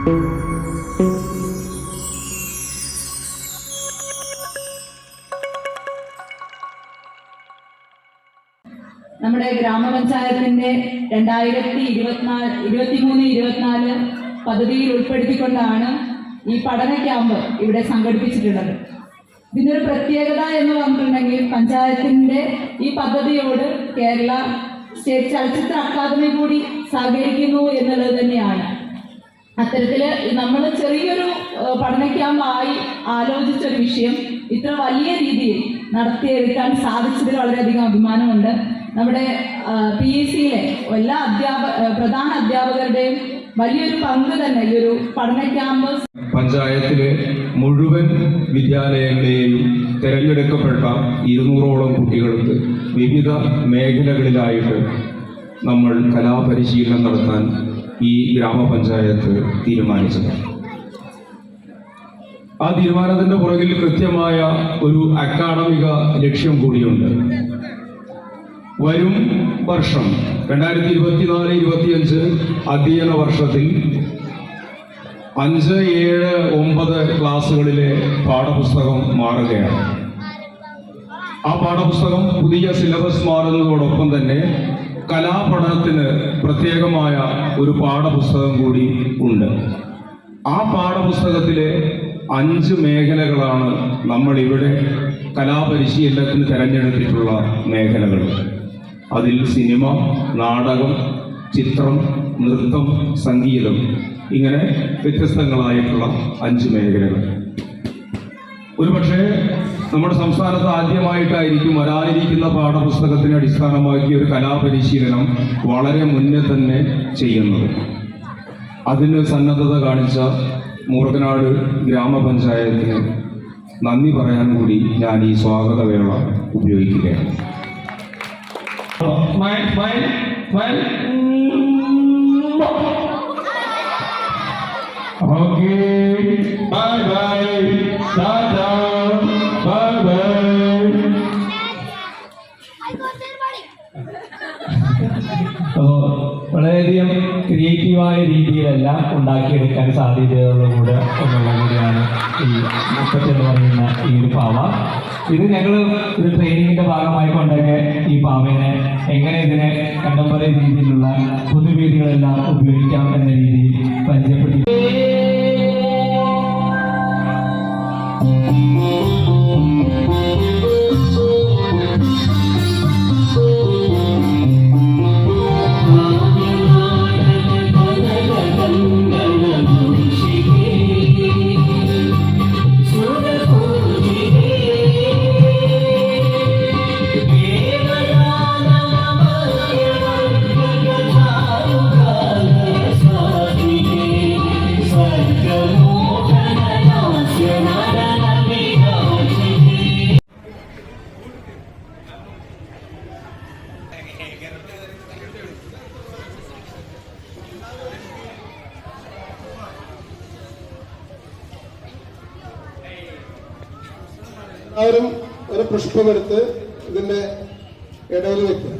നമ്മുടെ ഗ്രാമപഞ്ചായത്തിന്റെ 2023-24 പദ്ധതിയിൽ ഉൾപ്പെടുത്തിക്കൊണ്ടാണ് ഈ പഠന ക്യാമ്പ് ഇവിടെ സംഘടിപ്പിച്ചിട്ടുള്ളത്. ഇതിനൊരു പ്രത്യേകത എന്ന് പറഞ്ഞിട്ടുണ്ടെങ്കിൽ പഞ്ചായത്തിന്റെ ഈ പദ്ധതിയോട് കേരള സ്റ്റേറ്റ് ചലച്ചിത്ര അക്കാദമി കൂടി സഹകരിക്കുന്നു എന്നുള്ളത് തന്നെയാണ്. അത്തരത്തിൽ നമ്മൾ ചെറിയൊരു പഠന ക്യാമ്പായി ആലോചിച്ചൊരു വിഷയം ഇത്ര വലിയ രീതിയിൽ നടത്തിയെടുക്കാൻ സാധിച്ചതിൽ വളരെയധികം അഭിമാനമുണ്ട്. നമ്മുടെ PEC-യിലെ എല്ലാ പ്രധാന അധ്യാപകരുടെയും വലിയൊരു പങ്ക് തന്നെ ഈ ഒരു പഠന ക്യാമ്പ് പഞ്ചായത്തിലെ മുഴുവൻ വിദ്യാലയങ്ങളെയും തിരഞ്ഞെടുക്കപ്പെട്ട 200ഓളം കുട്ടികൾക്ക് വിവിധ മേഖലകളിലായിട്ട് നമ്മൾ കലാപരിശീലനം നടത്താൻ ഈ ഗ്രാമപഞ്ചായത്ത് തീരുമാനിച്ചത്. ആ തീരുമാനത്തിന്റെ പുറകിൽ കൃത്യമായ ഒരു അക്കാഡമിക ലക്ഷ്യം കൂടിയുണ്ട്. വരും വർഷം 2024-25 അധ്യയന വർഷത്തിൽ 5, 7, 9 ക്ലാസ്സുകളിലെ പാഠപുസ്തകം മാറുകയാണ്. ആ പാഠപുസ്തകം പുതിയ സിലബസ് മാറുന്നതോടൊപ്പം തന്നെ കലാപഠനത്തിന് പ്രത്യേകമായ ഒരു പാഠപുസ്തകം കൂടി ഉണ്ട്. ആ പാഠപുസ്തകത്തിലെ 5 മേഖലകളാണ് നമ്മളിവിടെ കലാപരിശീലനത്തിന് തിരഞ്ഞെടുത്തിട്ടുള്ള മേഖലകൾ. അതിൽ സിനിമ, നാടകം, ചിത്രം, നൃത്തം, സംഗീതം, ഇങ്ങനെ വ്യത്യസ്തങ്ങളായിട്ടുള്ള 5 മേഖലകൾ. ഒരുപക്ഷെ നമ്മുടെ സംസ്ഥാനത്ത് ആദ്യമായിട്ടായിരിക്കും വരാനിരിക്കുന്ന പാഠപുസ്തകത്തിനെ അടിസ്ഥാനമാക്കിയ ഒരു കലാപരിശീലനം വളരെ മുന്നേ തന്നെ ചെയ്യുന്നത്. അതിന് സന്നദ്ധത കാണിച്ച മൂർഖനാട് ഗ്രാമപഞ്ചായത്തിന് നന്ദി പറയാൻ കൂടി ഞാൻ ഈ സ്വാഗതവേള ഉപയോഗിക്കുകയാണ്. വളരെയധികം ക്രിയേറ്റീവായ രീതിയിലെല്ലാം ഉണ്ടാക്കിയെടുക്കാൻ സാധ്യതകളുകൂടെ ഒന്നുള്ളത് കൂടിയാണ് ഈ മുപ്പത്തി എന്ന് പറയുന്ന ഈ ഒരു പാവ. ഇത് ഞങ്ങൾ ഒരു ട്രെയിനിങ്ങിന്റെ ഭാഗമായി കൊണ്ടൊക്കെ ഈ പാവേനെ എങ്ങനെ ഇതിനെ കണ്ടംപററി രീതിയിലുള്ള പൊതുവേദികളെല്ലാം ഉപയോഗിക്കാം എന്ന രീതിയിൽ പരിചയപ്പെടുത്തി. എല്ലാവരും ഒരു പുഷ്പമെടുത്ത് ഇതിന്റെ ഇടയിൽ വെക്കുക.